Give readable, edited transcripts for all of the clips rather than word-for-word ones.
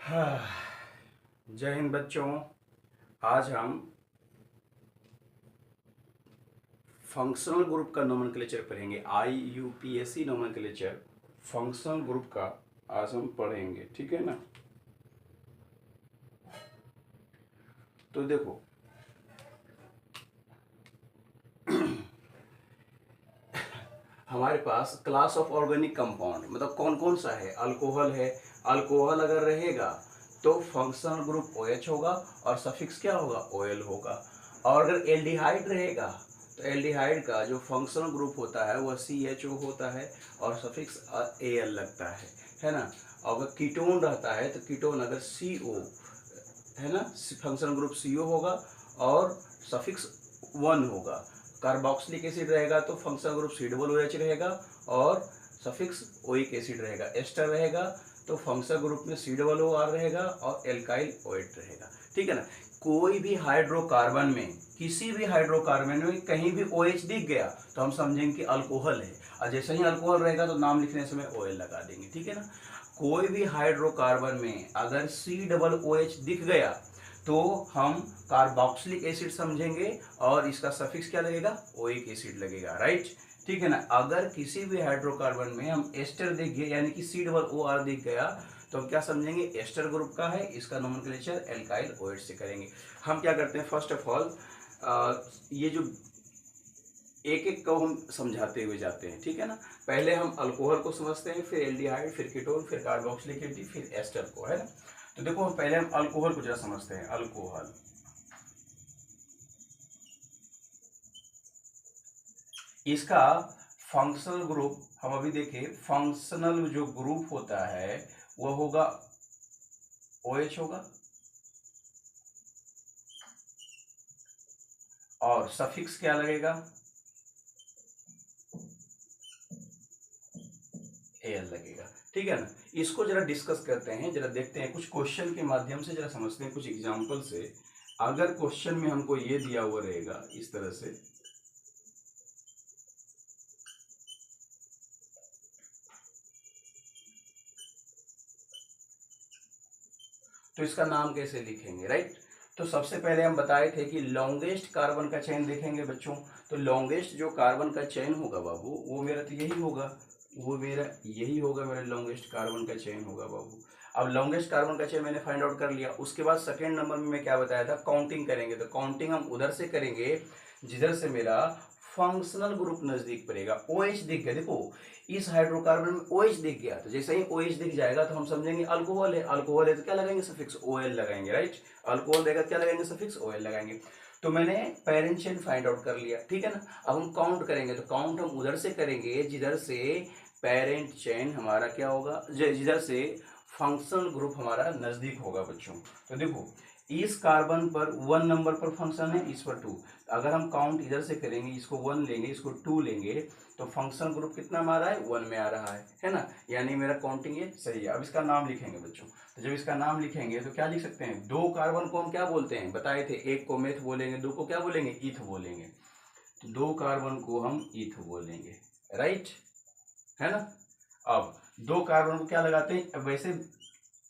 हाँ, जय हिंद बच्चों। आज हम फंक्शनल ग्रुप का नोमेनक्लेचर पढ़ेंगे। IUPAC नोमेनक्लेचर फंक्शनल ग्रुप का आज हम पढ़ेंगे, ठीक है ना। तो देखो, हमारे पास क्लास ऑफ ऑर्गेनिक कंपाउंड मतलब कौन कौन सा है। अल्कोहल है। अल्कोहल अगर रहेगा तो फंक्शनल ग्रुप OH होगा और सफिक्स क्या होगा, OL होगा। और अगर एल्डिहाइड रहेगा तो एल्डिहाइड का जो फंक्शनल ग्रुप होता है वह CHO होता है और सफिक्स AL लगता है ना। और अगर कीटोन रहता है तो कीटोन अगर CO है ना, फंक्शनल ग्रुप CO होगा और सफिक्स 1 होगा। कार्बोक्सिलिक एसिड रहेगा तो फंक्शनल ग्रुप COOH रहेगा और सफिक्स ओइक एसिड रहेगा। एस्टर रहेगा तो फंक्शनल ग्रुप में COOR रहेगा और एल्काइल OH रहेगा, ठीक है ना। कोई भी हाइड्रोकार्बन में, किसी भी हाइड्रोकार्बन में कहीं भी OH दिख गया तो हम समझेंगे कि अल्कोहल है, और जैसे ही अल्कोहल रहेगा तो नाम लिखने समय OL लगा देंगे, ठीक है ना। कोई भी हाइड्रोकार्बन में अगर COOH दिख गया तो हम कार्बोक्सिलिक एसिड समझेंगे और इसका सफिक्स क्या लगेगा, ओइक एसिड लगेगा, राइट, ठीक है ना। अगर किसी भी हाइड्रोकार्बन में हम एस्टर दिख गए यानी कि COOR दिख गया तो हम क्या समझेंगे, एस्टर ग्रुप का है, इसका नोमेनक्लेचर एल्काइल OH से करेंगे। हम क्या करते हैं, फर्स्ट ऑफ ऑल ये जो एक एक को हम समझाते हुए जाते हैं, ठीक है ना। पहले हम अल्कोहल को समझते हैं, फिर एल्डिहाइड, फिर कीटोन, फिर कार्बोक्सिलिक एसिड, फिर एस्टर को, है ना। तो देखो, हम पहले हम अल्कोहल को जरा समझते हैं। अल्कोहल, इसका फंक्शनल ग्रुप हम अभी देखें। फंक्शनल जो ग्रुप होता है वो होगा OH होगा और सफिक्स क्या लगेगा, AL लगेगा, ठीक है ना। इसको जरा डिस्कस करते हैं, जरा देखते हैं कुछ क्वेश्चन के माध्यम से, जरा समझते हैं कुछ एग्जांपल से। अगर क्वेश्चन में हमको ये दिया हुआ रहेगा इस तरह से, तो इसका नाम कैसे लिखेंगे, राइट। तो सबसे पहले हम बताए थे कि लॉन्गेस्ट कार्बन का चेन देखेंगे बच्चों। तो लॉन्गेस्ट जो कार्बन का चेन होगा बाबू, वो मेरा तो यही होगा, वो मेरा यही होगा, मेरा लॉन्गेस्ट कार्बन का चेन होगा बाबू। अब लॉन्गेस्ट कार्बन का चेन मैंने फाइंड आउट कर लिया। उसके बाद सेकेंड नंबर में मैं क्या बताया था, काउंटिंग करेंगे। तो काउंटिंग हम उधर से करेंगे जिधर से मेरा फंक्शनल ग्रुप नजदीक पड़ेगा। OH दिख गया, देखो इस हाइड्रोकार्बन में OH दिख गया, तो जैसे ही OH दिख जाएगा तो हम समझेंगे अल्कोहल है। अल्कोहल है तो क्या लगाएंगे, सफिक्स OL लगाएंगे, राइट। अल्कोहल देगा क्या लगाएंगे, सफिक्स OL लगाएंगे। तो मैंने पेरेंट चेन फाइंड आउट कर लिया, ठीक है ना। अब हम काउंट करेंगे, तो काउंट हम उधर से करेंगे जिधर से पेरेंट चेन हमारा क्या होगा, जिधर से फंक्शनल ग्रुप हमारा नजदीक होगा बच्चों। तो देखो, इस कार्बन पर 1 नंबर पर फंक्शन है, इस पर 2। अगर हम काउंट इधर से करेंगे, इसको 1 लेंगे, इसको 2 लेंगे, तो फंक्शनल ग्रुप कितना में आ रहा है, 1 में आ रहा है ना। यानी मेरा काउंटिंग ये सही है। अब इसका नाम लिखेंगे बच्चों। तो जब इसका नाम लिखेंगे तो क्या लिख सकते हैं, 2 कार्बन को हम क्या बोलते हैं, बताए थे, एक को मेथ बोलेंगे, 2 को क्या बोलेंगे, ईथ बोलेंगे। तो 2 कार्बन को हम ईथ बोलेंगे, राइट, है ना। अब 2 कार्बन को क्या लगाते हैं, अब वैसे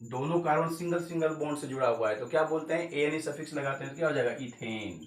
दोनों कार्बन सिंगल सिंगल बॉन्ड से जुड़ा हुआ है तो क्या बोलते हैं, एन सफिक्स लगाते हैं, तो क्या हो जाएगा, इथेन।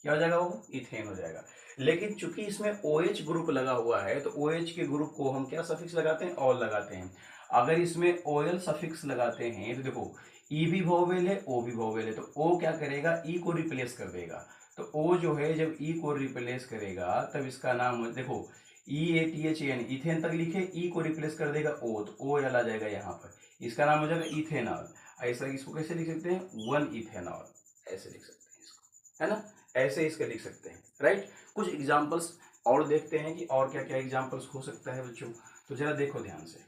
क्या हो जाएगा वो, इथेन हो जाएगा। लेकिन चूंकि इसमें OH ग्रुप लगा हुआ है तो OH के ग्रुप को हम क्या सफिक्स लगाते हैं, ऑल लगाते हैं। अगर इसमें OL सफिक्स लगाते हैं तो देखो, E भी वोवेल है, O भी वोवेल है, तो O क्या करेगा, E को रिप्लेस कर देगा। तो O जो है जब E को रिप्लेस करेगा तब इसका नाम देखो, EATHAN, इथेन तक लिखे, E को रिप्लेस कर देगा O, तो OL आ जाएगा यहाँ पर, इसका नाम हो जाएगा इथेनॉल। ऐसा इसको कैसे लिख सकते हैं, 1 इथेनॉल, ऐसे लिख सकते हैं इसको, है ना। ऐसे इसके लिख सकते हैं, राइट। कुछ एग्जांपल्स और देखते हैं कि और क्या क्या एग्जांपल्स हो सकता है बच्चों। तो जरा देखो ध्यान से,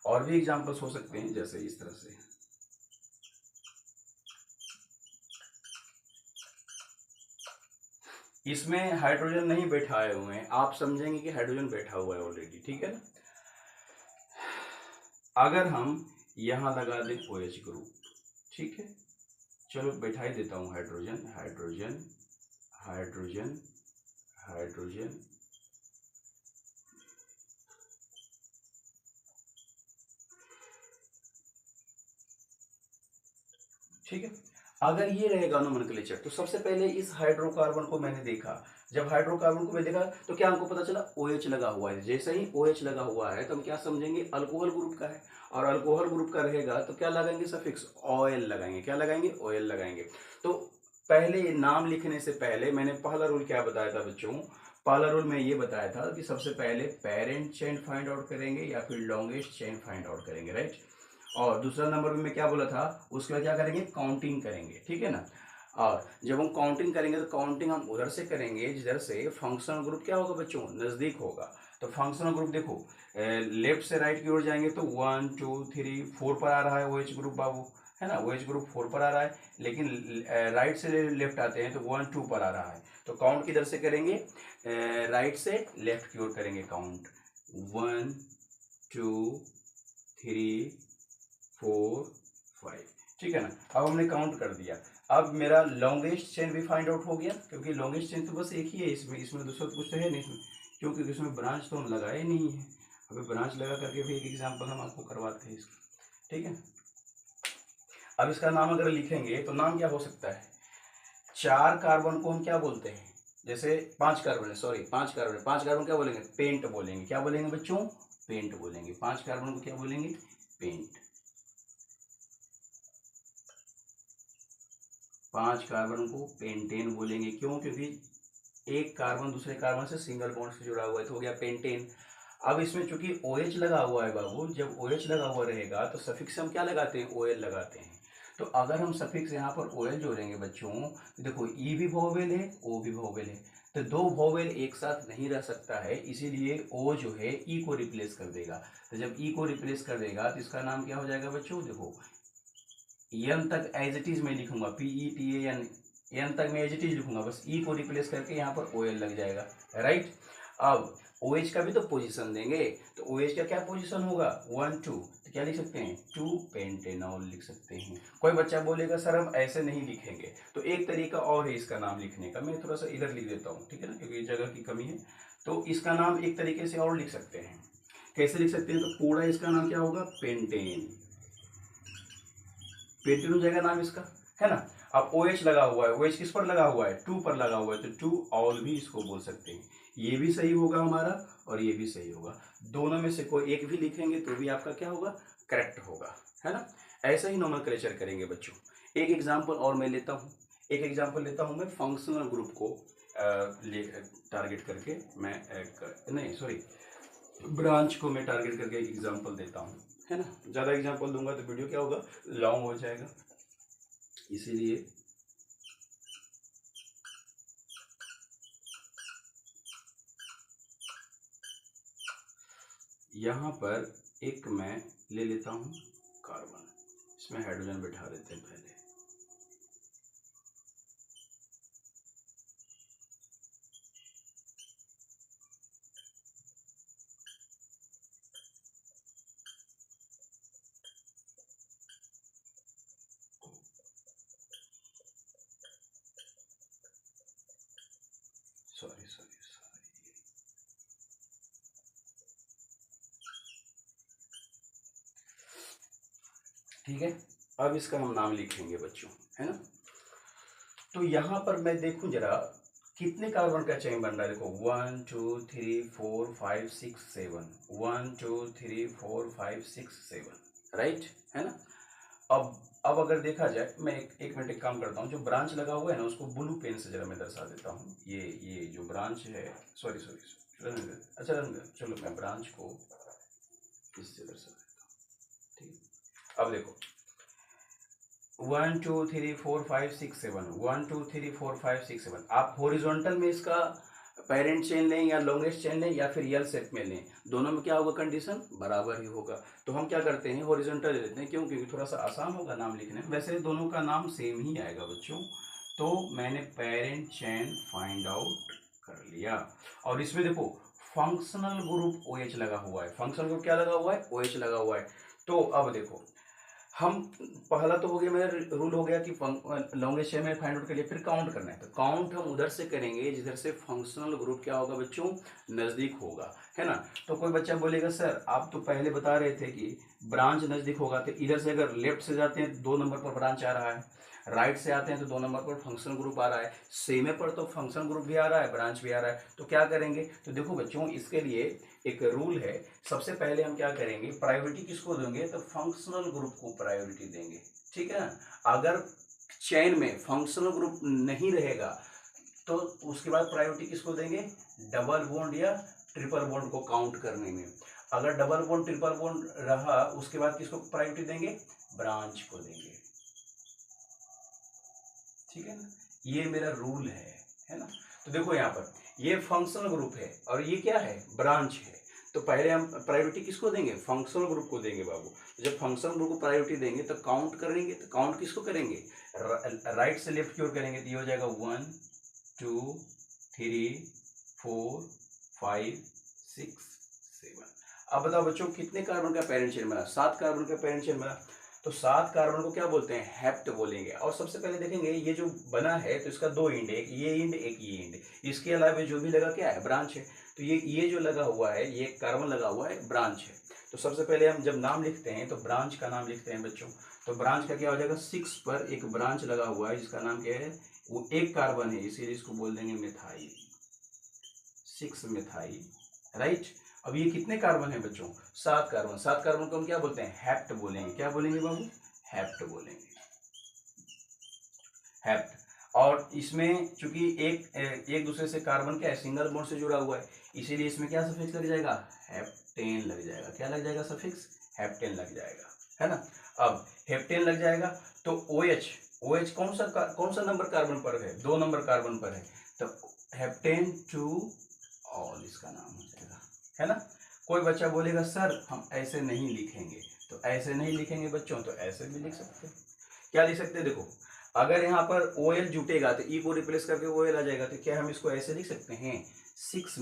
और भी एग्जांपल्स हो सकते हैं जैसे इस तरह से। इसमें हाइड्रोजन नहीं बैठाए हुए हैं, आप समझेंगे कि हाइड्रोजन बैठा हुआ है ऑलरेडी, ठीक है ना। अगर हम यहां लगा दें OH ग्रुप, ठीक है, चलो बैठा ही देता हूं, हाइड्रोजन हाइड्रोजन हाइड्रोजन हाइड्रोजन, ठीक है। अगर ये रहेगा नोमेनक्लेचर, तो सबसे पहले इस हाइड्रोकार्बन को मैंने देखा, जब हाइड्रोकार्बन को मैं देखा तो क्या हमको पता चला OH लगा हुआ है। जैसे ही OH लगा हुआ है तो हम क्या समझेंगे, अल्कोहल ग्रुप का है, और अल्कोहल ग्रुप का रहेगा तो क्या लगाएंगे, सफिक्स ऑयल लगाएंगे। क्या लगाएंगे, ऑयल लगाएंगे। तो पहले नाम लिखने से पहले मैंने पहला रूल क्या बताया था बच्चों, पहला रूल मैं ये बताया था कि सबसे पहले पेरेंट चेन फाइंड आउट करेंगे या फिर लॉन्गेस्ट चेन फाइंड आउट करेंगे, राइट। और दूसरा नंबर में मैं क्या बोला था, उसके बाद क्या करेंगे, काउंटिंग करेंगे, ठीक है ना। और जब हम काउंटिंग करेंगे तो काउंटिंग हम उधर से करेंगे जिधर से फंक्शनल ग्रुप क्या होगा बच्चों, नज़दीक होगा। तो फंक्शनल ग्रुप देखो, लेफ्ट से राइट की ओर जाएंगे तो 1 2 3 4 पर आ रहा है OH ग्रुप बाबू, है ना। OH ग्रुप 4 पर आ रहा है, लेकिन राइट से लेफ्ट आते हैं तो 1 2 पर आ रहा है। तो काउंट किधर से करेंगे, राइट से लेफ्ट की ओर करेंगे काउंट, 1 2 3 4 5, ठीक है ना। अब हमने काउंट कर दिया। अब मेरा लॉन्गेस्ट चेन भी फाइंड आउट हो गया, क्योंकि लॉन्गेस्ट चेन तो बस एक ही है इसमें दूसरा कुछ तो है नहीं इसमें, क्योंकि इसमें ब्रांच तो हम लगाए नहीं है। अभी ब्रांच लगा करके भी एक एग्जांपल हम आपको करवाते हैं इसका, ठीक है। अब इसका नाम अगर लिखेंगे तो नाम क्या हो सकता है, 4 कार्बन को हम क्या बोलते हैं, जैसे 5 कार्बन है, सॉरी 5 कार्बन है, 5 कार्बन क्या बोलेंगे, पेंट बोलेंगे। क्या बोलेंगे बच्चों, पेंट बोलेंगे। 5 कार्बन को क्या बोलेंगे, पेंट। 5 कार्बन को पेंटेन बोलेंगे। क्यों, क्योंकि एक कार्बन दूसरे कार्बन से सिंगल बॉन्ड से जुड़ा हुआ है तो हो गया पेंटेन। अब इसमें चूंकि OH लगा हुआ है बाबू, जब OH लगा हुआ रहेगा तो सफिक्स हम क्या लगाते हैं, OL लगाते हैं। तो अगर हम सफिक्स यहाँ पर OL जोड़ेंगे बच्चों, तो देखो E भी वोवेल है, O भी वोवेल है, तो दो वोवेल एक साथ नहीं रह सकता है, इसीलिए O जो है E को रिप्लेस कर देगा। तो जब E को रिप्लेस कर देगा तो इसका नाम क्या हो जाएगा बच्चों, देखो एन तक एज इट इज मैं लिखूंगा, PETAN, एन तक मैं एज इट इज लिखूंगा, बस E को रिप्लेस करके यहाँ पर OL लग जाएगा, राइट। अब OH का भी तो पोजीशन देंगे, तो OH का क्या पोजीशन होगा, 1 2, तो क्या लिख सकते हैं, 2 पेंटेनॉल लिख सकते हैं। कोई बच्चा बोलेगा सर हम ऐसे नहीं लिखेंगे, तो एक तरीका और है इसका नाम लिखने का, मैं थोड़ा सा इधर लिख देता हूँ, ठीक है ना, क्योंकि जगह की कमी है। तो इसका नाम एक तरीके से और लिख सकते हैं। कैसे लिख सकते हैं, तो पूरा इसका नाम क्या होगा, पेंटेन। पेंटेन हो जाएगा नाम इसका, है ना। अब OH लगा हुआ है, OH किस पर लगा हुआ है, 2 पर लगा हुआ है, तो 2 ऑल भी इसको बोल सकते हैं। ये भी सही होगा हमारा और ये भी सही होगा, दोनों में से कोई एक भी लिखेंगे तो भी आपका क्या होगा, करेक्ट होगा, है ना। ऐसा ही नोमेनक्लेचर करेंगे बच्चों। एक एग्जांपल और मैं लेता हूँ, एक एग्जांपल लेता हूँ मैं फंक्शनल ग्रुप को टारगेट करके, मैं नहीं सॉरी ब्रांच को मैं टारगेट करके एक एग्जांपल देता हूँ, है ना। ज़्यादा एग्जांपल दूंगा तो वीडियो क्या होगा, लॉन्ग हो जाएगा, इसीलिए यहाँ पर एक मैं ले लेता हूँ कार्बन, इसमें हाइड्रोजन बैठा देते हैं पहले। सॉरी सॉरी सॉरी, ठीक है। अब इसका हम नाम लिखेंगे बच्चों, है ना। तो यहाँ पर मैं देखूं जरा कितने कार्बन का चेन बन रहा है, देखो 1 2 3 4 5 6 7, 1 2 3 4 5 6 7, राइट, है ना। अब अगर देखा जाए, मैं एक मिनट एक काम करता हूँ, जो ब्रांच लगा हुआ है ना उसको ब्लू पेन से जरा मैं दर्शा देता हूँ। ये जो ब्रांच है, सॉरी सॉरी, अच्छा चलो मैं ब्रांच को इससे दर्शा देता हूँ, ठीक। अब देखो 1 2 3 4 5 6 7, 1 2 3 4 5 6 7, आप हॉरिजॉन्टल में इसका पेरेंट चेन लें या लॉन्गेस्ट चेन लें या फिर यल शेप में लें, दोनों में क्या होगा, कंडीशन बराबर ही होगा। तो हम क्या करते हैं, हॉरिजॉन्टल ले लेते हैं, क्यों, क्योंकि थोड़ा सा आसान होगा नाम लिखने में। वैसे दोनों का नाम सेम ही आएगा बच्चों। तो मैंने पेरेंट चेन फाइंड आउट कर लिया, और इसमें देखो फंक्शनल ग्रुप OH लगा हुआ है, फंक्शनल ग्रुप क्या लगा हुआ है, OH लगा हुआ है। तो अब देखो हम पहला तो हो गया, मेरा रूल हो गया कि लॉन्गेस्ट चेन में फाइंड आउट के लिए फिर काउंट करना है, तो काउंट हम उधर से करेंगे जिधर से फंक्शनल ग्रुप क्या होगा बच्चों, नजदीक होगा, है ना। तो कोई बच्चा बोलेगा सर आप तो पहले बता रहे थे कि ब्रांच नजदीक होगा, तो इधर से अगर लेफ्ट से जाते हैं तो 2 नंबर पर ब्रांच आ रहा है, राइट से आते हैं तो 2 नंबर पर फंक्शनल ग्रुप आ रहा है, सेमे पर तो फंक्शनल ग्रुप भी आ रहा है, ब्रांच भी आ रहा है, तो क्या करेंगे। तो देखो बच्चों इसके लिए एक रूल है, सबसे पहले हम क्या करेंगे, प्रायोरिटी किसको देंगे, तो फंक्शनल ग्रुप को प्रायोरिटी देंगे, ठीक है ना। अगर चेन में फंक्शनल ग्रुप नहीं रहेगा तो उसके बाद प्रायोरिटी किसको देंगे, डबल बॉन्ड या ट्रिपल बॉन्ड को काउंट करने में। अगर डबल बॉन्ड ट्रिपल बॉन्ड रहा उसके बाद किसको प्रायोरिटी देंगे, ब्रांच को देंगे, ठीक है ना। ये मेरा रूल है ना। तो देखो यहाँ पर ये फंक्शनल ग्रुप है और ये क्या है, ब्रांच है। तो पहले हम प्रायोरिटी किसको देंगे, फंक्शनल ग्रुप को देंगे बाबू। जब फंक्शनल ग्रुप को प्रायोरिटी देंगे तो काउंट करेंगे, तो काउंट किसको करेंगे, राइट से लेफ्ट की ओर करेंगे, तो ये हो जाएगा 1 2 3 4 5 6 7। अब बताओ बच्चों कितने कार्बन का पेरेंट चेन बना, 7 कार्बन का पेरेंट चेन बना। तो 7 कार्बन को क्या बोलते हैं, हेप्ट बोलेंगे। और सबसे पहले देखेंगे ये जो बना है तो इसका 2 इंड, एक ये इंड एक ये इंड, इसके अलावा जो भी लगा क्या है, ब्रांच है। तो ये जो लगा हुआ है, ये कार्बन लगा हुआ है, ब्रांच है। तो सबसे पहले हम जब नाम लिखते हैं तो ब्रांच का नाम लिखते हैं बच्चों। तो ब्रांच का क्या हो जाएगा, 6 पर एक ब्रांच लगा हुआ है जिसका नाम क्या है, वो एक कार्बन है, इसीलिए इसको बोल देंगे मिथाइल, 6 मिथाइल, राइट। अब ये कितने कार्बन है बच्चों, 7 कार्बन। 7 कार्बन को हम क्या बोलते हैं, हेप्ट बोलेंगे। क्या बोलेंगे बाबू, हेप्ट बोलेंगे, हेप्ट। और इसमें चूंकि एक दूसरे से कार्बन क्या है, सिंगल बॉन्ड से जुड़ा हुआ है, इसीलिए इसमें क्या सफिक्स लग जाएगा, हेप्टेन लग जाएगा। क्या लग जाएगा, सफिक्स हेप्टेन लग जाएगा, है ना। अब हेप्टेन लग जाएगा तो OH, OH कौन सा नंबर कार्बन पर है, 2 नंबर कार्बन पर है, तो हेप्टेन टू ऑल इसका नाम हो जाएगा, है ना। कोई बच्चा बोलेगा सर हम ऐसे नहीं लिखेंगे, तो ऐसे नहीं लिखेंगे बच्चों, तो ऐसे भी लिख सकते हैं। क्या लिख सकते हैं, देखो अगर यहाँ पर OL जुटेगा तो E को रिप्लेस करके OL आ जाएगा, तो क्या हम इसको ऐसे लिख सकते हैं, 6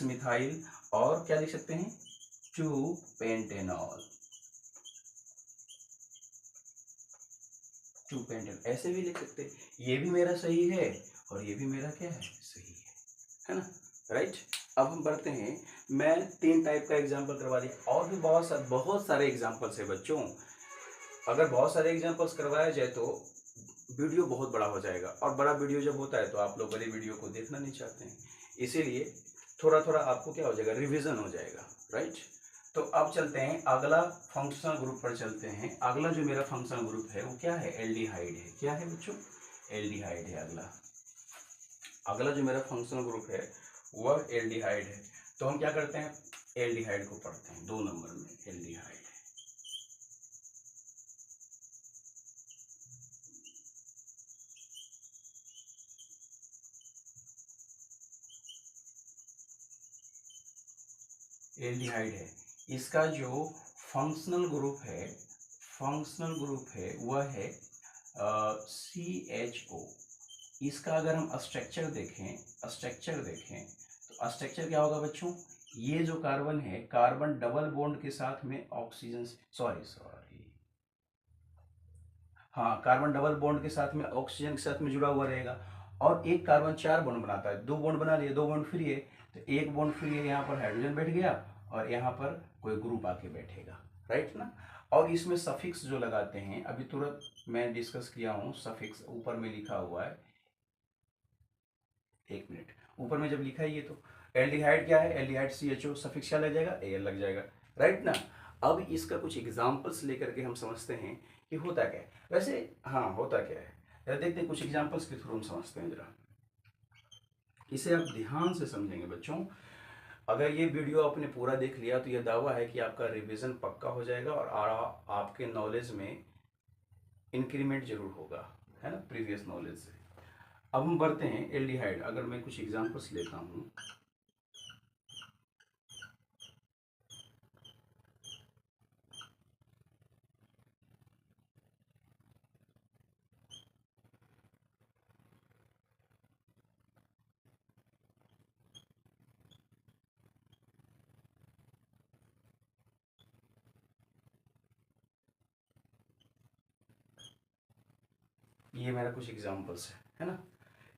मिथाइल और क्या लिख सकते हैं, 2 पेंटेनॉल, 2 पेंटेनॉल, ऐसे भी लिख सकते हैं। ये भी मेरा सही है और ये भी मेरा क्या है, सही है ना, राइट। अब हम बढ़ते हैं, मैं 3 टाइप का एग्जाम्पल करवा दिया, और भी बहुत सारे एग्जाम्पल्स है बच्चों। अगर बहुत सारे एग्जाम्पल्स करवाया जाए तो वीडियो बहुत बड़ा हो जाएगा, और बड़ा वीडियो जब होता है तो आप लोग बड़े वीडियो को देखना नहीं चाहते हैं, इसीलिए थोड़ा थोड़ा आपको क्या हो जाएगा, रिवीजन हो जाएगा, राइट। तो अब चलते हैं अगला फंक्शनल ग्रुप पर चलते हैं। अगला जो मेरा फंक्शनल ग्रुप है वो क्या है, एल्डिहाइड है। क्या है बच्चों, एल्डिहाइड है अगला। अगला जो मेरा फंक्शनल ग्रुप है वह एल्डिहाइड है। तो हम क्या करते हैं, एल्डिहाइड को पढ़ते हैं 2 नंबर में, एल्डिहाइड। एल्डिहाइड है, इसका जो फंक्शनल ग्रुप है, वह है CHO। इसका अगर हम स्ट्रक्चर देखें तो स्ट्रक्चर क्या होगा बच्चों, ये जो कार्बन है, कार्बन डबल बॉन्ड के साथ में ऑक्सीजन, सॉरी हाँ, कार्बन डबल बॉन्ड के साथ में ऑक्सीजन के साथ में जुड़ा हुआ रहेगा। और एक कार्बन 4 बॉन्ड बनाता है, 2 बॉन्ड बना लिए, 2 बॉन्ड फ्री है, तो एक बॉन्ड फ्री है, यहाँ पर हाइड्रोजन बैठ गया और यहाँ पर कोई ग्रुप आके बैठेगा, राइट ना। और इसमें सफिक्स जो लगाते हैं, अभी तुरंत मैं डिस्कस किया हूँ, सफिक्स ऊपर में लिखा हुआ है, 1 मिनट, ऊपर में जब लिखा है ये, तो एल्डिहाइड क्या है, एल्डिहाइड CHO, सफिक्स क्या लग जाएगा, AL लग जाएगा, राइट ना। अब इसका कुछ एग्जाम्पल्स लेकर के हम समझते हैं कि होता क्या है, वैसे हाँ होता क्या है, जरा देखते हैं कुछ एग्जाम्पल्स के थ्रू हम समझते हैं। जरा इसे आप ध्यान से समझेंगे बच्चों। अगर ये वीडियो आपने पूरा देख लिया तो यह दावा है कि आपका रिवीजन पक्का हो जाएगा और आपके नॉलेज में इंक्रीमेंट जरूर होगा, है ना, प्रीवियस नॉलेज से। अब हम बढ़ते हैं एल्डिहाइड। अगर मैं कुछ एग्जाम्पल्स लेता हूँ, ये मेरा कुछ एग्जाम्पल्स है ना।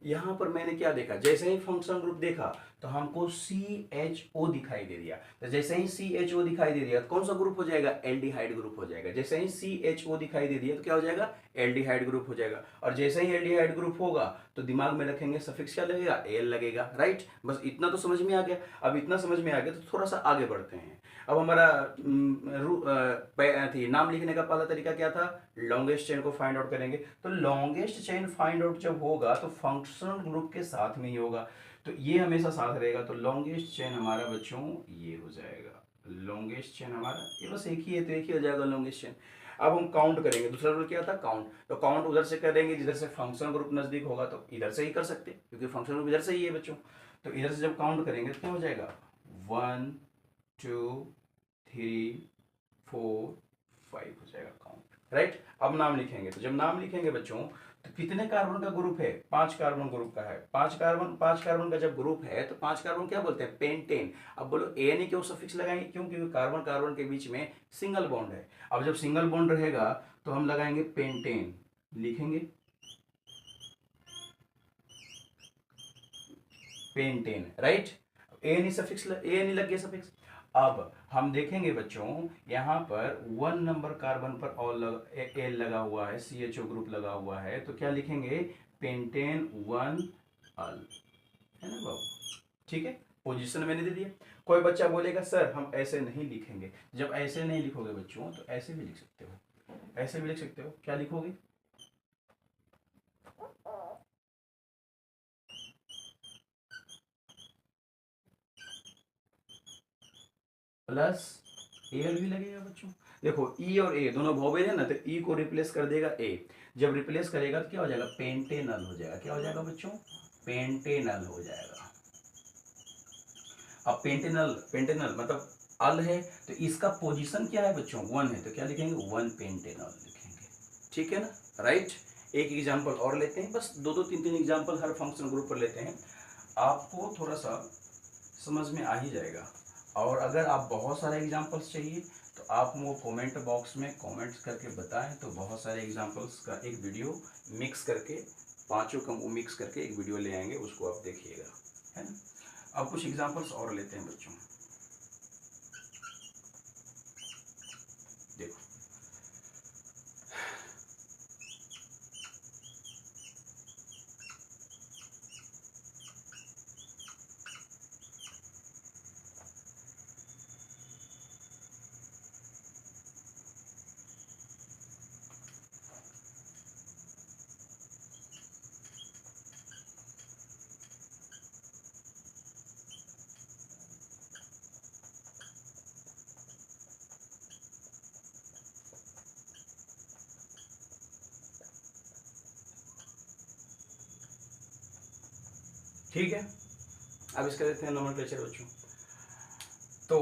यहाँ पर मैंने क्या देखा, जैसे ही फंक्शनल ग्रुप देखा तो हमको CHO दिखाई दे दिया। तो जैसे ही CHO दिखाई दे दिया तो कौन सा ग्रुप हो जाएगा, एल्डिहाइड ग्रुप हो जाएगा। जैसे ही CHO दिखाई दे दिया तो क्या हो जाएगा, एल्डिहाइड ग्रुप हो जाएगा। और जैसे ही एल्डिहाइड ग्रुप होगा तो दिमाग में रखेंगे सफिक्स क्या लगेगा, एल लगेगा, राइट। बस इतना तो समझ में आ गया। अब इतना समझ में आ गया तो थोड़ा सा आगे बढ़ते हैं। अब हमारा नाम लिखने का पहला तरीका क्या था, लॉन्गेस्ट चेन को फाइंड आउट करेंगे। तो लॉन्गेस्ट चेन फाइंड आउट जब होगा तो फंक्शनल ग्रुप के साथ में ही होगा, तो ये हमेशा साथ रहेगा। तो लॉन्गेस्ट चेन हमारा बच्चों ये हो जाएगा, लॉन्गेस्ट चेन हमारा ये बस एक ही है, तो एक ही हो जाएगा लॉन्गेस्ट चेन। अब हम काउंट करेंगे, दूसरा रूल क्या था, काउंट। तो काउंट उधर से करेंगे जिधर से फंक्शनल ग्रुप नजदीक होगा, तो इधर से ही कर सकते हैं क्योंकि फंक्शनल ग्रुप इधर से ही है बच्चों। तो इधर से जब काउंट करेंगे तो क्या हो जाएगा, 1 2 3 4 5 हो जाएगा काउंट, राइट। अब नाम लिखेंगे, तो जब नाम लिखेंगे बच्चों तो कितने कार्बन का ग्रुप है, 5 कार्बन ग्रुप का है। 5 कार्बन का जब ग्रुप है तो 5 कार्बन क्या बोलते हैं, पेंटेन। अब बोलो एन क्यों सफिक्स लगाएंगे, क्यों, क्योंकि कार्बन कार्बन के बीच में सिंगल बॉन्ड है। अब जब सिंगल बॉन्ड रहेगा तो हम लगाएंगे पेंटेन, लिखेंगे pentane, right. Ane suffix, ane लग गया सफिक्स। अब हम देखेंगे बच्चों यहाँ पर 1 नंबर कार्बन पर एल लगा हुआ है, CHO ग्रुप लगा हुआ है, तो क्या लिखेंगे, पेंटेन 1 अल, है ना बाबू, ठीक है। पोजीशन मैंने दे दिया। कोई बच्चा बोलेगा सर हम ऐसे नहीं लिखेंगे। जब ऐसे नहीं लिखोगे बच्चों तो ऐसे भी लिख सकते हो, ऐसे भी लिख सकते हो। क्या लिखोगे, प्लस एल भी लगेगा बच्चों। देखो ई और ए दोनों भौवेद है ना, तो ई को रिप्लेस कर देगा ए। जब रिप्लेस करेगा तो क्या हो जाएगा, पेंटेनल हो जाएगा। क्या हो जाएगा बच्चों, पेंटेनल हो जाएगा। अब पेंटेनल, पेंटेनल मतलब अल है, तो इसका पोजीशन क्या है बच्चों, 1 है, तो क्या लिखेंगे, 1 पेंटेनल लिखेंगे, ठीक है ना, राइट। एक एग्जांपल और लेते हैं, बस दो दो तीन तीन एग्जांपल हर फंक्शन ग्रुप पर लेते हैं, आपको थोड़ा सा समझ में आ ही जाएगा। और अगर आप बहुत सारे एग्जांपल्स चाहिए तो आप वो कमेंट बॉक्स में कमेंट्स करके बताएं, तो बहुत सारे एग्जांपल्स का एक वीडियो मिक्स करके, पांचों का वो मिक्स करके एक वीडियो ले आएंगे, उसको आप देखिएगा, है ना। अब कुछ एग्जांपल्स और लेते हैं बच्चों, देखो ठीक है। अब इसका देखते हैं नोमेनक्लेचर बच्चों। तो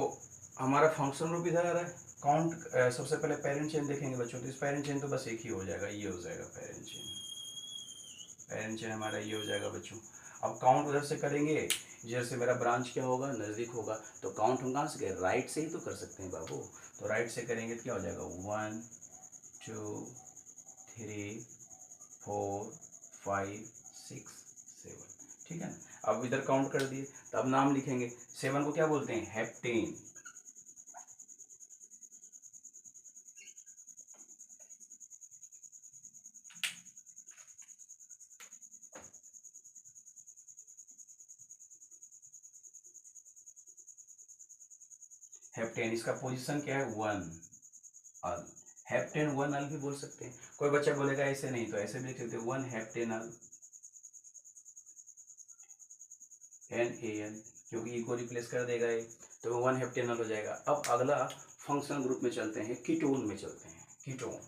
हमारा फंक्शन ग्रुप इधर आ रहा है, काउंट सबसे पहले पेरेंट चेन देखेंगे बच्चों, तो इस पेरेंट चेन तो बस एक ही हो जाएगा, ये हो जाएगा पेरेंट चेन, पेरेंट चेन हमारा ये हो जाएगा बच्चों। अब काउंट उधर से करेंगे, जैसे मेरा ब्रांच क्या होगा, नज़दीक होगा, तो काउंट हम कहाँ से करें, राइट से ही तो कर सकते हैं बाबू। तो राइट से करेंगे तो क्या हो जाएगा, 1 2 3 4 5 6 7, ठीक है ना। अब इधर काउंट कर दिए, तो अब नाम लिखेंगे। 7 को क्या बोलते हैं, हेप्टेन, हेप्टेन, इसका पोजीशन क्या है, 1 अल, हेप्टेन 1 अल भी बोल सकते हैं। कोई बच्चा बोलेगा ऐसे नहीं, तो ऐसे भी लिख सकते हैं, 1 हेप्टेन अल, NaN, क्योंकि ई को रिप्लेस कर देगा ये, तो 1 हेप्टेनल हो जाएगा। अब अगला फंक्शनल ग्रुप में चलते हैं, कीटोन में चलते हैं, कीटोन।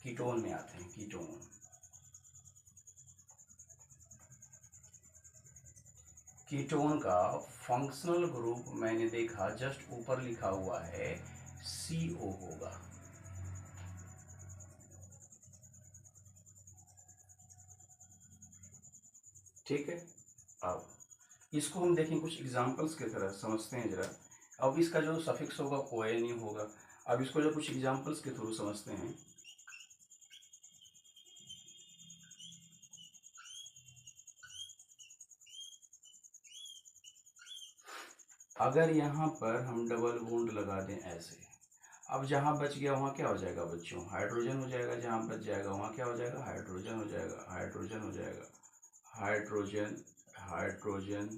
कीटोन में आते हैं, कीटोन। कीटोन का फंक्शनल ग्रुप मैंने देखा जस्ट ऊपर लिखा हुआ है, CO होगा, ठीक है। अब इसको हम देखें कुछ एग्जांपल्स की तरह समझते हैं जरा। अब इसका जो सफिक्स होगा ओ एन ई होगा। अब इसको जो कुछ एग्जाम्पल्स के थ्रू समझते हैं। अगर यहाँ पर हम डबल बॉन्ड लगा दें ऐसे, अब जहाँ बच गया वहाँ क्या हो जाएगा बच्चों, हाइड्रोजन हो जाएगा। जहाँ बच जाएगा वहाँ क्या हो जाएगा, हाइड्रोजन हो जाएगा, हाइड्रोजन हो जाएगा, हाइड्रोजन, हाइड्रोजन।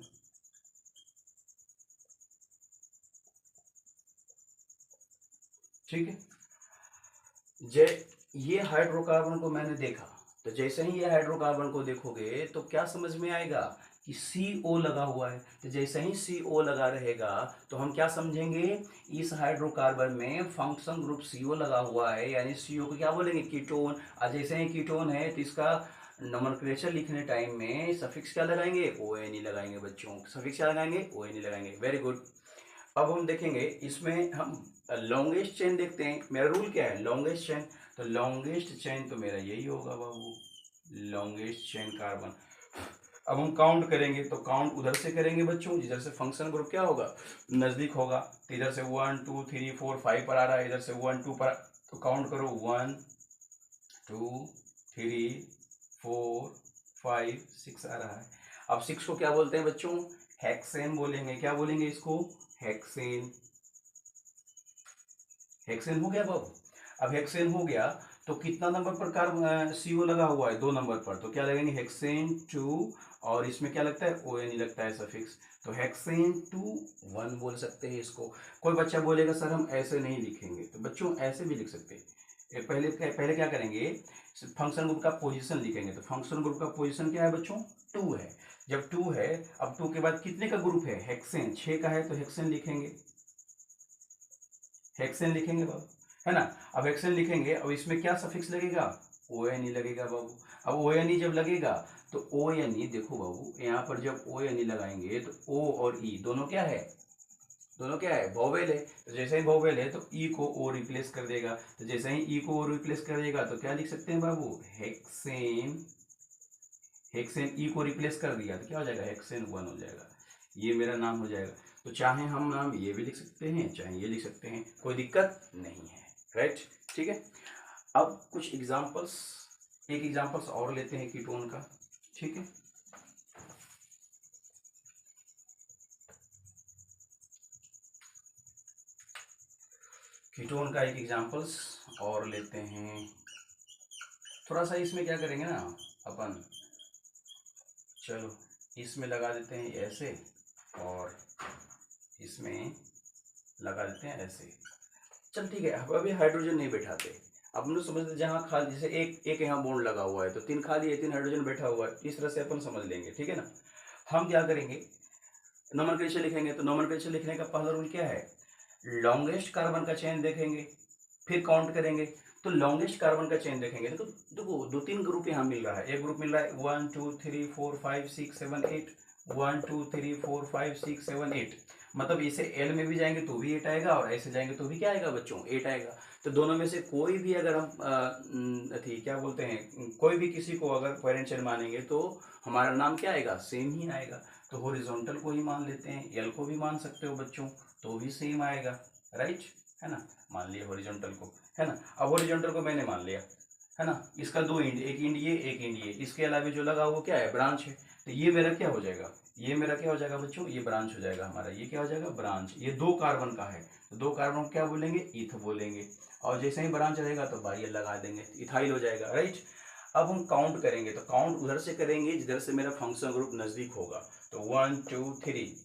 ठीक है, ये हाइड्रोकार्बन को मैंने देखा, तो जैसे ही ये हाइड्रोकार्बन को देखोगे तो क्या समझ में आएगा कि CO लगा हुआ है। तो जैसे ही CO लगा रहेगा तो हम क्या समझेंगे, इस हाइड्रोकार्बन में फंक्शन ग्रुप CO लगा हुआ है, यानी CO को क्या बोलेंगे, कीटोन। और जैसे ही कीटोन है तो इसका नोमेनक्लेचर लिखने टाइम में सफिक्स क्या लगाएंगे, ONE लगाएंगे बच्चों। सफिक्स क्या लगाएंगे, ONE लगाएंगे। Very good. अब हम देखेंगे इसमें हम लॉन्गेस्ट चेन देखते हैं। मेरा रूल क्या है, लॉन्गेस्ट चेन। तो लॉन्गेस्ट चेन तो मेरा यही होगा बाबू, लॉन्गेस्ट चेन कार्बन। अब हम काउंट करेंगे तो काउंट उधर से करेंगे बच्चों, जिधर से फंक्शन ग्रुप क्या होगा, नजदीक होगा। तो इधर से 1 2 3 4 5 पर आ रहा है, इधर से 1 2 पर, तो काउंट करो 1 2 3 4 5 6 आ रहा है। अब 6 को क्या बोलते हैं बच्चों, हेक्सेन बोलेंगे। क्या बोलेंगे इसको, हेक्सेन। हेक्सेन हो गया बाबू। अब हेक्सेन हो गया तो कितना नंबर पर कार्बन CO लगा हुआ है, 2 नंबर पर, तो क्या लगेंगे, हेक्सेन 2, और इसमें क्या लगता है, ONE लगता है सफिक्स। तो हेक्सेन 2 1 बोल सकते हैं इसको। कोई बच्चा बोलेगा सर हम ऐसे नहीं लिखेंगे, तो बच्चों ऐसे भी लिख सकते हैं। पहले क्या करेंगे, फंक्शन ग्रुप का पोजीशन लिखेंगे। तो फंक्शन ग्रुप का पोजीशन क्या है बच्चों, 2 है। जब 2 है, अब 2 के बाद कितने का ग्रुप है, हेक्सेन 6 का है, तो हेक्सेन लिखेंगे, हेक्सेन लिखेंगे बाबू, है ना। अब हेक्सेन लिखेंगे, अब इसमें क्या सफिक्स लगेगा, ONE लगेगा बाबू। अब ONE जब लगेगा तो ONE देखो बाबू, यहाँ पर जब ONE लगाएंगे तो O और E दोनों क्या है, दोनों क्या है, वोवेल है। तो जैसे ही वोवेल है तो E को O रिप्लेस कर देगा। तो जैसे ही E को O रिप्लेस कर देगा तो क्या लिख सकते हैं बाबू, हेक्सेन। हेक्सेन E को रिप्लेस कर दिया तो क्या हो जाएगा, हेक्सेन 1 हो जाएगा। ये मेरा नाम हो जाएगा। तो चाहे हम नाम ये भी लिख सकते हैं, चाहे ये लिख सकते हैं, कोई दिक्कत नहीं है, राइट। ठीक है, अब कुछ एग्जांपल्स, एक एग्जांपल्स और लेते हैं कीटोन का। ठीक है, कीटोन का एक एग्जांपल्स और लेते हैं। थोड़ा सा इसमें क्या करेंगे ना अपन, चलो इसमें लगा देते हैं ऐसे, और इसमें लगा देते हैं ऐसे। चल ठीक है, अब अभी हाइड्रोजन नहीं बैठाते। अब हम लोग समझते जहाँ खाली, जैसे एक एक यहाँ बॉन्ड लगा हुआ है तो 3 खाली है, 3 हाइड्रोजन बैठा हुआ है, इस तरह से अपन समझ लेंगे। ठीक है ना। हम क्या करेंगे, नोमेनक्लेचर लिखेंगे। तो नोमेनक्लेचर लिखने का पहला रूल क्या है, लॉन्गेस्ट कार्बन का चेन देखेंगे, फिर काउंट करेंगे। तो लॉन्गेस्ट कार्बन का चेन देखेंगे तो देखो 2-3 ग्रुप यहाँ मिल रहा है। एक ग्रुप मिल रहा है 1 2 3 4 5 6 7 8, 1 2 3 4 5 6 7 8, मतलब इसे एल में भी जाएंगे तो भी 8 आएगा, और ऐसे जाएंगे तो भी क्या आएगा बच्चों, 8 आएगा। तो दोनों में से कोई भी अगर हम क्या बोलते हैं, कोई भी किसी को अगर पेरेंट चेन मानेंगे तो हमारा नाम क्या आएगा, सेम ही आएगा। तो हॉरिजॉन्टल को ही मान लेते हैं, एल को भी मान सकते हो बच्चों, तो भी सेम आएगा, राइट, है ना। मान लिया हॉरिजॉन्टल को, है ना। अब हॉरिजॉन्टल को मैंने मान लिया, है ना। इसका 2 इंड, एक इंड ये, एक इंड ये, इसके अलावा जो लगा वो क्या है, ब्रांच है। तो ये मेरा क्या हो जाएगा, ये मेरा क्या हो जाएगा बच्चों, ये ब्रांच हो जाएगा हमारा। ये क्या हो जाएगा, ब्रांच। ये 2 कार्बन का है तो 2 कार्बन को क्या बोलेंगे, ईथ बोलेंगे। और जैसे ही ब्रांच रहेगा तो बाई लगा देंगे, इथाइल हो जाएगा, राइट। अब हम काउंट करेंगे तो काउंट उधर से करेंगे जिधर से मेरा फंक्शन ग्रुप नजदीक होगा। तो 1 2 3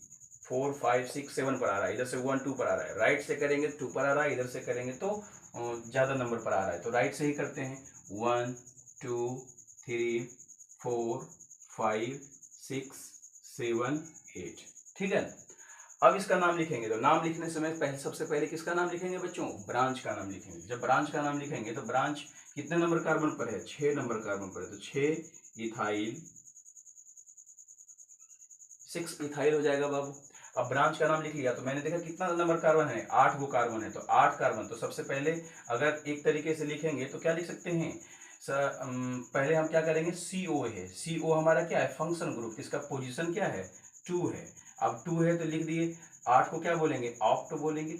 4 5 6 7 पर आ रहा है, इधर से 1 2 पर आ रहा है। राइट से करेंगे 2 पर आ रहा है, इधर से करेंगे तो ज़्यादा नंबर पर आ रहा है, तो राइट से ही करते हैं। 1 2 3 4 5 6 7 8, ठीक है। अब इसका नाम लिखेंगे तो नाम लिखने समय पहले, सबसे पहले किसका नाम लिखेंगे बच्चों, ब्रांच का नाम लिखेंगे। जब ब्रांच का नाम लिखेंगे तो ब्रांच कितने नंबर कार्बन पर है, 6 नंबर कार्बन पर है, तो 6 इथाइल, 6 इथाइल हो जाएगा बाबू। अब ब्रांच का नाम लिख लिया तो मैंने देखा कितना नंबर कार्बन है, 8 गो कार्बन है, तो 8 कार्बन। तो सबसे पहले अगर एक तरीके से लिखेंगे तो क्या लिख सकते हैं, पहले हम क्या करेंगे, CO है, CO हमारा क्या है, फंक्शन ग्रुप, इसका पोजीशन क्या है, 2 है। अब 2 है तो लिख दिए 8 को क्या बोलेंगे, ऑक्ट बोलेंगे,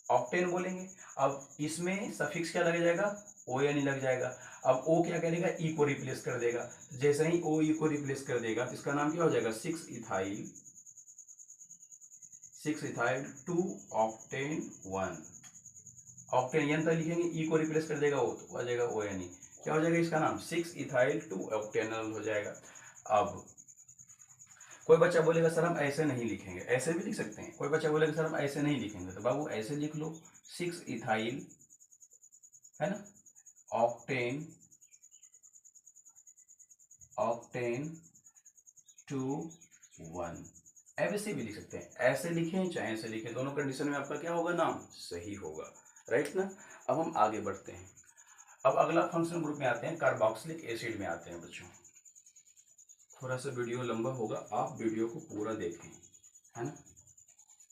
ऑक्टेन बोलेंगे। अब इसमें सफिक्स क्या लग जाएगा, ओ यानी लग जाएगा। अब ओ क्या करेगा, ई को रिप्लेस कर देगा। जैसे ही ओ ई को रिप्लेस कर देगा तो इसका नाम क्या हो जाएगा, 6 इथाइल 2 ऑक्टेन 1। ऑक्टेन एन तक लिखेंगे, ई को रिप्लेस कर देगा ओ, तो आ जाएगा ओ एन ई। क्या हो जाएगा इसका नाम, 6 इथाइल 2 ऑक्टेनॉल हो जाएगा। अब कोई बच्चा बोलेगा सर हम ऐसे नहीं लिखेंगे, ऐसे भी लिख सकते हैं। कोई बच्चा बोलेगा सर हम ऐसे नहीं लिखेंगे, तो बाबू ऐसे लिख लो, 6 इथाइल, है ना, ऑक्टेन, ऑक्टेन 2 1। ऐसे भी लिख सकते हैं, ऐसे लिखें चाहे ऐसे लिखें, दोनों कंडीशन में आपका क्या होगा, नाम सही होगा, राइट ना। अब हम आगे बढ़ते हैं। अब अगला फंक्शनल ग्रुप में आते हैं, कार्बोक्सिलिक एसिड में आते हैं बच्चों। थोड़ा सा वीडियो लंबा होगा, आप वीडियो को पूरा देखें, है ना।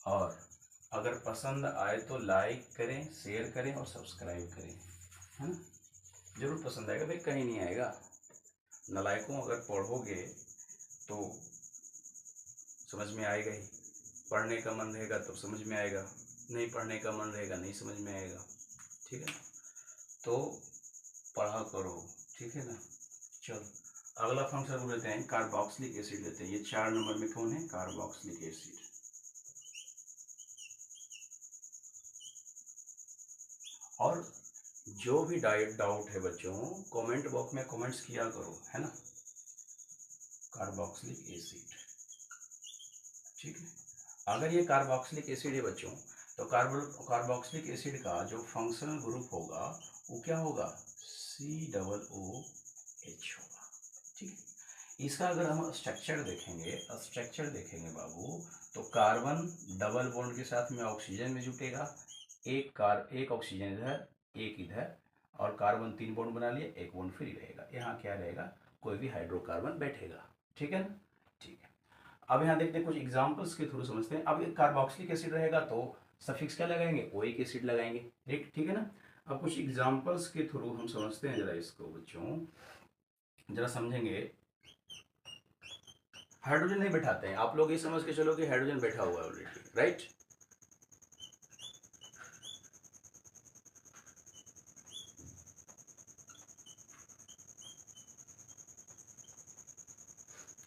और अगर पसंद आए तो लाइक करें, शेयर करें और सब्सक्राइब करें, है ना। जरूर पसंद आएगा भाई, कहीं नहीं आएगा। नालायकों अगर पढ़ोगे तो समझ में आएगा ही, पढ़ने का मन रहेगा तो समझ में आएगा, नहीं पढ़ने का मन रहेगा नहीं समझ में आएगा, ठीक है। तो पढ़ा करो, ठीक है ना। चलो अगला फंक्शन लेते हैं, कार्बोक्सिलिक एसिड लेते हैं। ये 4 नंबर में कौन है, कार्बोक्सिलिक एसिड। और जो भी डाउट है बच्चों, कमेंट बॉक्स में कमेंट्स किया करो, है ना। कार्बोक्सिलिक एसिड, ठीक है। अगर ये कार्बोक्सिलिक एसिड है बच्चों, तो कार्बोक्सिलिक एसिड का जो फंक्शनल ग्रुप होगा वो क्या होगा, COOH होगा, ठीक है। इसका अगर हम स्ट्रक्चर देखेंगे बाबू, तो कार्बन डबल बॉन्ड के साथ में ऑक्सीजन में जुटेगा, एक ऑक्सीजन इधर एक इधर, और कार्बन 3 बॉन्ड बना लिए, एक बॉन्ड फ्री रहेगा। यहाँ क्या रहेगा, कोई भी हाइड्रोकार्बन बैठेगा, ठीक है ना, ठीक है। अब यहाँ देखते हैं, कुछ एग्जांपल्स के थ्रू समझते हैं। अब कार्बोक्सिलिक एसिड रहेगा तो सफिक्स क्या लगाएंगे, ओइक एसिड लगाएंगे, ठीक है ना। अब कुछ एग्जांपल्स के थ्रू हम समझते हैं जरा इसको बच्चों, जरा समझेंगे। हाइड्रोजन नहीं बैठाते हैं, आप लोग ये समझ के चलो कि हाइड्रोजन बैठा हुआ है ऑलरेडी, राइट।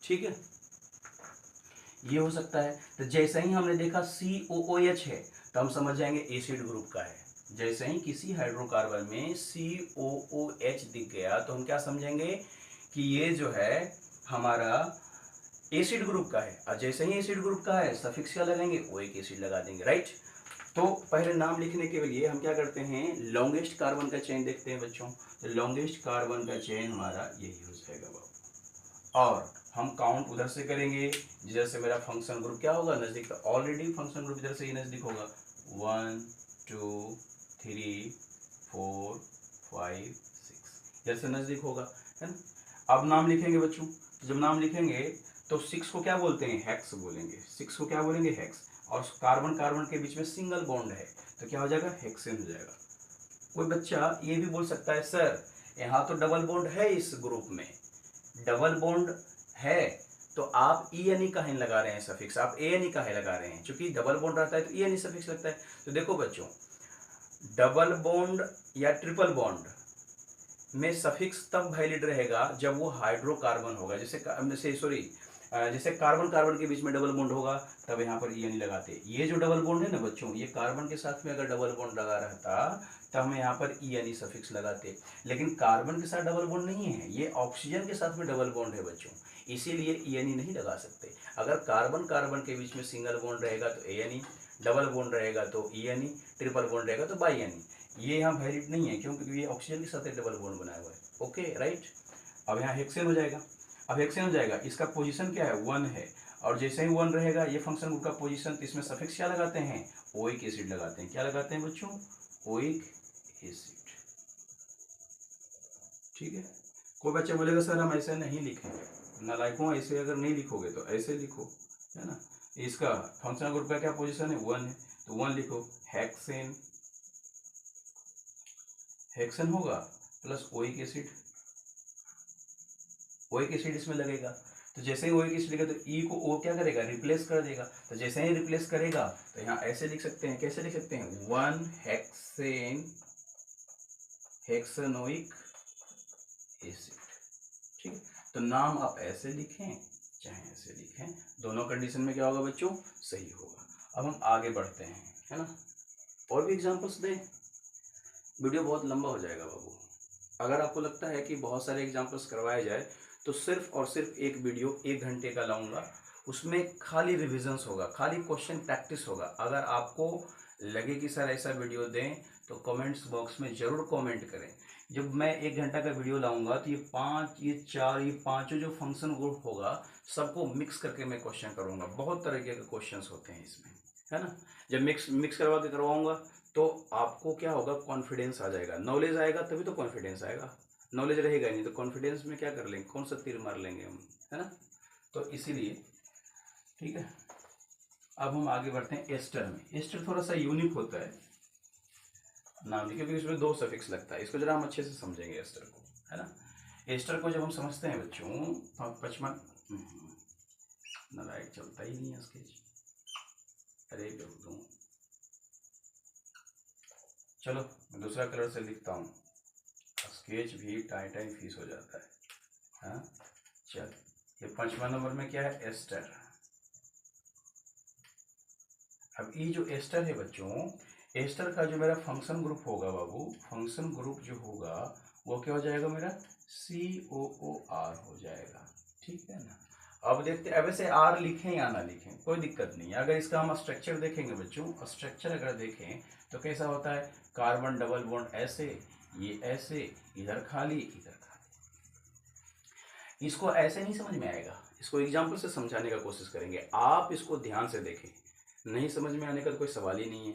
ठीक है, ये हो सकता है। तो जैसे ही हमने देखा COOH है तो हम समझ जाएंगे एसिड ग्रुप का है। जैसे ही किसी हाइड्रोकार्बन में COOH दिख गया तो हम क्या समझेंगे कि ये जो है हमारा एसिड ग्रुप का है। और जैसे ही एसिड ग्रुप का है सफिक्स क्या लगाएंगे, ओइक एसिड लगा देंगे, राइट। तो पहले नाम लिखने के लिए हम क्या करते हैं, लॉन्गेस्ट कार्बन का चेन देखते हैं बच्चों। तो लॉन्गेस्ट कार्बन का चेन हमारा यही हो जाएगा बाबू। और हम काउंट उधर से करेंगे जिधर से मेरा फंक्शन ग्रुप क्या होगा, नजदीक का। ऑलरेडी फंक्शन ग्रुप इधर से ही नजदीक होगा, 1 2 3 4 5 6, इधर से नजदीक होगा, है ना। अब नाम लिखेंगे बच्चों, जब नाम लिखेंगे तो 6 को क्या बोलते हैं, हेक्स बोलेंगे। 6 को क्या बोलेंगे, हेक्स। और कार्बन कार्बन के बीच में सिंगल बॉन्ड है तो क्या हो जाएगा, हेक्सेन हो जाएगा। कोई बच्चा ये भी बोल सकता है सर यहाँ तो डबल बॉन्ड है, इस ग्रुप में डबल बॉन्ड है तो आप ई एन ई काहे लगा रहे हैं सफिक्स, आप ए एन ई काहे लगा रहे हैं, क्योंकि डबल बॉन्ड रहता है तो ई एन ई सफिक्स लगता है। तो देखो बच्चों, डबल बॉन्ड या ट्रिपल बॉन्ड में सफिक्स तब वैलिड रहेगा जब वो हाइड्रोकार्बन होगा, जैसे कार्बन कार्बन के बीच में डबल बॉन्ड होगा तब यहाँ पर ई एन ई लगाते। ये जो डबल बॉन्ड है ना बच्चों, ये कार्बन के साथ में अगर डबल बॉन्ड लगा रहता तब हम यहाँ पर ई एन ई सफिक्स लगाते। लेकिन कार्बन के साथ डबल बॉन्ड नहीं है, ये ऑक्सीजन के साथ में डबल बॉन्ड है बच्चों, इसीलिए ई एन ई नहीं लगा सकते। अगर कार्बन कार्बन के बीच में सिंगल बॉन्ड रहेगा तो A N E, double bond रहेगा तो E N E, triple bond रहेगा तो बाई एन ई। ये यहाँ वैलिड नहीं है क्योंकि ये ऑक्सीजन के साथ डबल बॉन्ड बनाया हुआ है, ओके राइट। अब यहाँ हेक्सेन हो जाएगा। अब हेक्सेन हो जाएगा, इसका पोजीशन क्या है, 1 है। और जैसे ही 1 रहेगा ये फंक्शन ग्रुप का पोजीशन, तो इसमें सफिक्स क्या लगाते हैं, ओइक एसिड लगाते हैं। क्या लगाते हैं बच्चों, ओइक एसिड, ठीक है। कोई बच्चा बोलेगा सर हम ऐसे नहीं लिखेंगे, नालायकों ऐसे अगर नहीं लिखोगे तो ऐसे लिखो, है ना। इसका फंक्शनल ग्रुप का क्या पोजीशन है, 1 है तो 1 लिखो। हेक्सेन, हेक्सेन होगा plus oic acid, oic acid इसमें लगेगा। तो जैसे ही ओ एक लिखा तो ई को ओ क्या करेगा, रिप्लेस कर देगा। तो जैसे ही रिप्लेस करेगा तो यहाँ ऐसे लिख सकते हैं, कैसे लिख सकते हैं, 1 हेक्सेनोइक एसिड। ठीक है, तो नाम आप ऐसे लिखें चाहे ऐसे लिखें, दोनों कंडीशन में क्या होगा बच्चों, सही होगा। अब हम आगे बढ़ते हैं, है ना, और भी एग्जांपल्स दें, वीडियो बहुत लंबा हो जाएगा बाबू। अगर आपको लगता है कि बहुत सारे एग्जांपल्स करवाए जाए तो सिर्फ और सिर्फ एक वीडियो 1 घंटे का लाऊंगा, उसमें खाली रिविजन्स होगा, खाली क्वेश्चन प्रैक्टिस होगा। अगर आपको लगे कि सर ऐसा वीडियो दें तो कमेंट्स बॉक्स में ज़रूर कमेंट करें। जब मैं 1 घंटा का वीडियो लाऊंगा तो ये पांचों जो फंक्शन ग्रुप होगा सबको मिक्स करके मैं क्वेश्चन करूंगा। बहुत तरीके के क्वेश्चंस होते हैं इसमें, है ना। जब मिक्स करवा के करवाऊंगा तो आपको क्या होगा, कॉन्फिडेंस आ जाएगा, नॉलेज आएगा, तभी तो कॉन्फिडेंस आएगा। नॉलेज रहेगा नहीं तो कॉन्फिडेंस में क्या कर लेंगे, कौन सा तीर मार लेंगे हम, है ना। तो इसीलिए ठीक है, अब हम आगे बढ़ते हैं एस्टर में। एस्टर थोड़ा सा यूनिक होता है नाम, क्योंकि इसमें 2 सफिक्स लगता है। इसको जरा हम अच्छे से समझेंगे एस्टर को, है ना। एस्टर को जब हम समझते हैं बच्चों, पचमन नारायण चलता ही नहीं है स्केच, अरे बेवकूफ, चलो मैं दूसरा कलर से लिखता हूँ, स्केच भी टाइम फीस हो जाता है। हाँ चल, ये 5वां नंबर में क्या है, एस्टर। अब ये जो एस्टर है बच्चों, एस्टर का जो मेरा फंक्शन ग्रुप होगा बाबू, फंक्शन ग्रुप जो होगा वो क्या हो जाएगा मेरा, COOR हो जाएगा। ठीक है ना। अब देखते हैं, अब ऐसे आर लिखें या ना लिखें कोई दिक्कत नहीं है। अगर इसका हम स्ट्रक्चर देखेंगे बच्चों, स्ट्रक्चर अगर देखें तो कैसा होता है, कार्बन डबल बॉन्ड ऐसे, ये ऐसे, इधर खाली इधर खाली। इसको ऐसे नहीं समझ में आएगा, इसको एग्जाम्पल से समझाने का कोशिश करेंगे। आप इसको ध्यान से देखें, नहीं समझ में आने का तो कोई सवाल ही नहीं है।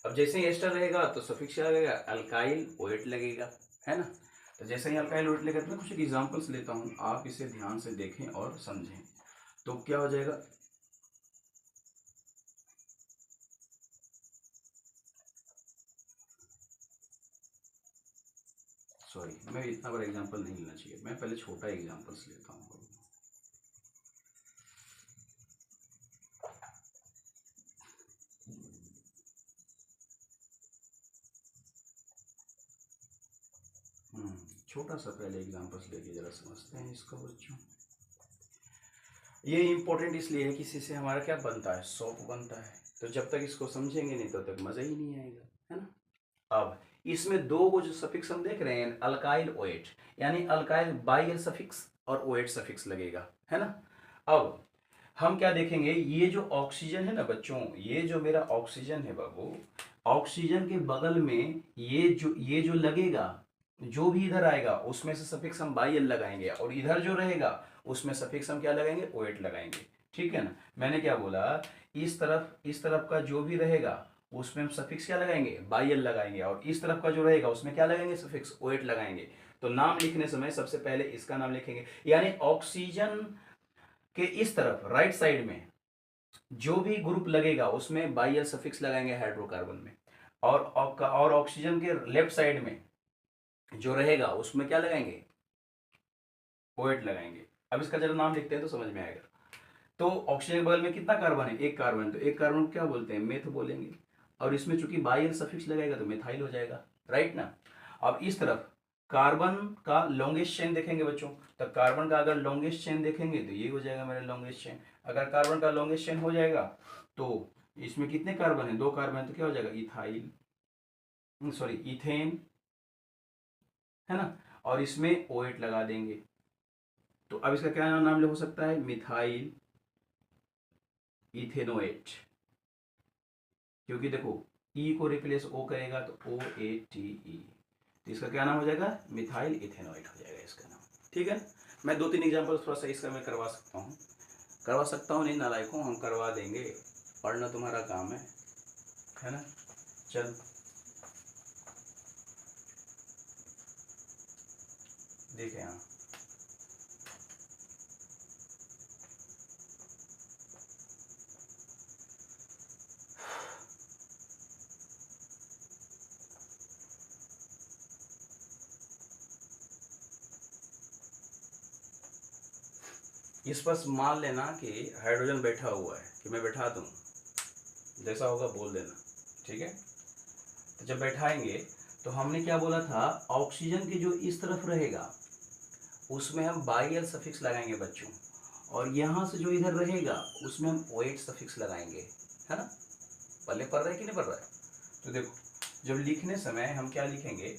अब जैसे ही एस्टर रहेगा तो सफिक्स क्या लगेगा, अल्काइल ओएट लगेगा, है ना। तो जैसे ही अल्काइल ओएट लगेगा तो मैं कुछ एग्जांपल्स लेता हूँ, आप इसे ध्यान से देखें और समझें। तो क्या हो जाएगा, सॉरी मैं इतना बड़ा एग्जांपल नहीं लेना चाहिए, मैं पहले छोटा एग्जांपल्स लेता हूँ। छोटा सा पहले एग्जांपल्स लेके जरा समझते हैं इसको बच्चों। ये इम्पोर्टेंट इसलिए है कि इसी से हमारा क्या बनता है, सोप बनता है। तो जब तक इसको समझेंगे नहीं तब तक मजा ही नहीं आएगा, है ना। अब इसमें 2 को जो सफिक्स हम देख रहे हैं, अल्काइल ओएट, यानी अल्काइल बाई सफिक्स और ओएट सफिक्स लगेगा, है ना। अब हम क्या देखेंगे, ये जो ऑक्सीजन है ना बच्चों, ये जो मेरा ऑक्सीजन है बाबू, ऑक्सीजन के बगल में ये जो लगेगा, जो भी इधर आएगा उसमें से सफिक्स हम बाई एल लगाएंगे, और इधर जो रहेगा उसमें सफिक्स हम क्या लगाएंगे, ओएट लगाएंगे। ठीक है ना। मैंने क्या बोला, इस तरफ का जो भी रहेगा उसमें हम सफिक्स क्या लगाएंगे, बाई एल लगाएंगे, और इस तरफ का जो रहेगा उसमें क्या लगाएंगे, सफिक्स ओएट लगाएंगे। तो नाम लिखने समय सबसे पहले इसका नाम लिखेंगे, यानी ऑक्सीजन के इस तरफ राइट साइड में जो भी ग्रुप लगेगा उसमें बाई एल सफिक्स लगाएंगे हाइड्रोकार्बन में, और ऑक्सीजन के लेफ्ट साइड में जो रहेगा उसमें क्या लगाएंगे, ओएट लगाएंगे। अब इसका जरा नाम लिखते हैं तो समझ में आएगा। तो ऑक्सीजन के बगल में कितना कार्बन है, एक कार्बन, तो एक कार्बन को क्या बोलते हैं, मेथ बोलेंगे, और इसमें चूंकि बाई एल सफिक्स लगेगा तो मिथाइल हो जाएगा, राइट ना। अब इस तरफ कार्बन का लॉन्गेस्ट चेन देखेंगे बच्चों, तो कार्बन का अगर लॉन्गेस्ट चेन देखेंगे तो ये हो जाएगा मेरा लॉन्गेस्ट चेन। अगर कार्बन का लॉन्गेस्ट चेन हो जाएगा तो इसमें कितने कार्बन है, 2 कार्बन, तो क्या हो जाएगा, इथाइल, सॉरी इथेन, है ना। और इसमें ओएट लगा देंगे, तो अब इसका क्या नाम हो सकता है, मिथाइल इथेनोएट, क्योंकि देखो ई को रिप्लेस ओ करेगा तो OATE, तो इसका क्या नाम हो जाएगा, मिथाइल इथेनोएट हो जाएगा इसका नाम। ठीक है, मैं 2-3 एग्जांपल थोड़ा सा इसका मैं करवा सकता हूँ नहीं नालायकों, हम करवा देंगे, पढ़ना तुम्हारा काम है ना। चल देखे यहाँ, इस पर मान लेना कि हाइड्रोजन बैठा हुआ है, कि मैं बैठा दूँ, जैसा होगा बोल देना, ठीक है। तो जब बैठाएंगे तो हमने क्या बोला था, ऑक्सीजन की जो इस तरफ रहेगा उसमें हम बाई एल सफिक्स लगाएंगे बच्चों, और यहाँ से जो इधर रहेगा उसमें हम OH सफिक्स लगाएंगे, है ना। पल्ले पड़ रहा है कि नहीं पड़ रहा है। तो देखो जब लिखने समय हम क्या लिखेंगे,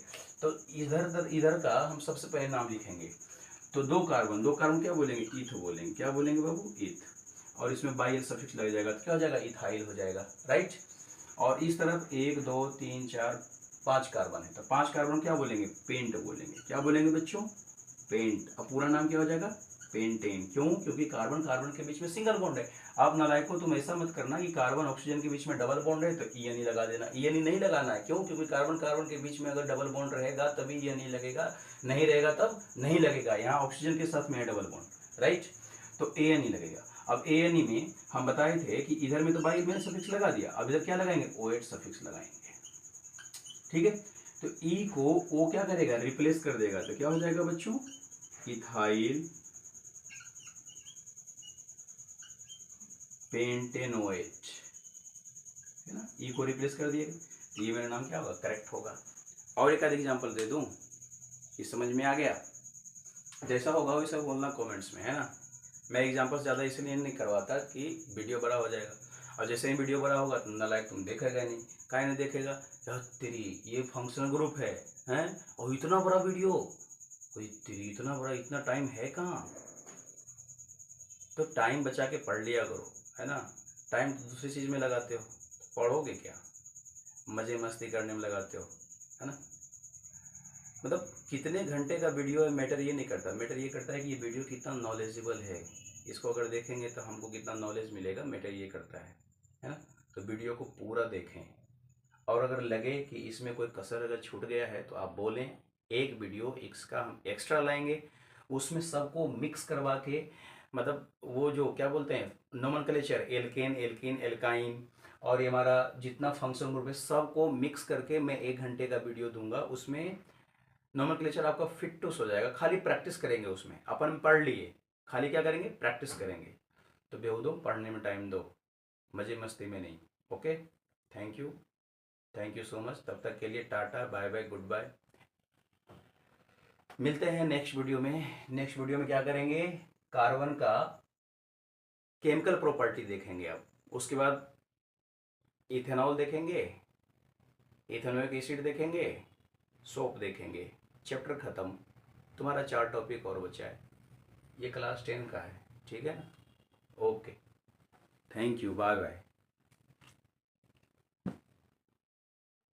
तो इधर का हम सबसे पहले नाम लिखेंगे। तो दो कार्बन क्या बोलेंगे, ईथ बोलेंगे। क्या बोलेंगे बाबू, ईथ। और इसमें बाई एल सफिक्स लग जाएगा तो क्या हो जाएगा, इथाइल हो जाएगा, राइट। और इस तरफ 1 2 3 4 5 कार्बन है, तो 5 कार्बन क्या बोलेंगे, पेंट बोलेंगे। क्या बोलेंगे बच्चों, पेंट। अब पूरा नाम क्या हो जाएगा, पेंटेन। क्यों, क्योंकि कार्बन कार्बन के बीच में सिंगल बॉन्ड है। आप नालायकों तुम ऐसा मत करना कि कार्बन ऑक्सीजन के बीच में डबल बॉन्ड है तो ENE लगा देना। ENE नहीं लगाना है, क्यों, क्योंकि कार्बन कार्बन के बीच में अगर डबल बॉन्ड रहेगा तभी ENE लगेगा, नहीं रहेगा तब नहीं लगेगा। यहाँ ऑक्सीजन के साथ में है डबल बॉन्ड, राइट, तो ANE लगेगा। अब ANE में हम बताए थे कि इधर में तो बाई मैंने सफिक्स लगा दिया, अब इधर क्या लगाएंगे, OH सफिक्स लगाएंगे, ठीक है। तो E को O क्या करेगा, रिप्लेस कर देगा, तो क्या हो जाएगा बच्चों, इथाइल पेंटेनोएट, है ना। E को रिप्लेस कर दिएगा तो ये मेरा नाम क्या होगा, करेक्ट होगा। और एक आध एग्जांपल दे दूं, ये समझ में आ गया, जैसा होगा वैसा बोलना कमेंट्स में, है ना। मैं एग्जांपल ज़्यादा इसलिए नहीं करवाता कि वीडियो बड़ा हो जाएगा, और जैसे ही वीडियो बड़ा होगा तो नालायक तुम देखेगा नहीं, काहे नहीं देखेगा, यार तेरी ये फंक्शनल ग्रुप है, हैं, और इतना बड़ा वीडियो, तेरी इतना बड़ा, इतना टाइम है कहाँ। तो टाइम बचा के पढ़ लिया करो, है ना। टाइम तो दूसरी चीज़ में लगाते हो, पढ़ोगे क्या, मज़े मस्ती करने में लगाते हो, है ना। मतलब कितने घंटे का वीडियो है मैटर ये नहीं करता, मैटर ये करता है कि ये वीडियो कितना नॉलेजेबल है, इसको अगर देखेंगे तो हमको कितना नॉलेज मिलेगा, मैटर ये करता है ना। तो वीडियो को पूरा देखें, और अगर लगे कि इसमें कोई कसर अगर छूट गया है तो आप बोलें, एक वीडियो इसका हम एक्स्ट्रा लाएंगे, उसमें सबको मिक्स करवा के, मतलब वो जो क्या बोलते हैं नोमेनक्लेचर, एल्केन एल्कीन एल्काइन, और ये हमारा जितना फंक्शन ग्रुप है सबको मिक्स करके मैं 1 घंटे का वीडियो दूंगा। उसमें नोमेनक्लेचर आपका फिट हो जाएगा, खाली प्रैक्टिस करेंगे, उसमें अपन पढ़ लिए, खाली क्या करेंगे, प्रैक्टिस करेंगे। तो बेहूदो पढ़ने में टाइम दो, मज़े मस्ती में नहीं। Okay, thank you so much. तब तक के लिए tata, bye bye, goodbye. मिलते हैं नेक्स्ट वीडियो में। नेक्स्ट वीडियो में क्या करेंगे, कार्बन का केमिकल प्रॉपर्टी देखेंगे। अब उसके बाद इथेनॉल देखेंगे, इथेनोइक एसिड देखेंगे, सोप देखेंगे। चैप्टर ख़त्म, तुम्हारा 4 टॉपिक और बचा है, ये क्लास 10 का है, ठीक है ना। Okay, thank you, bye bye.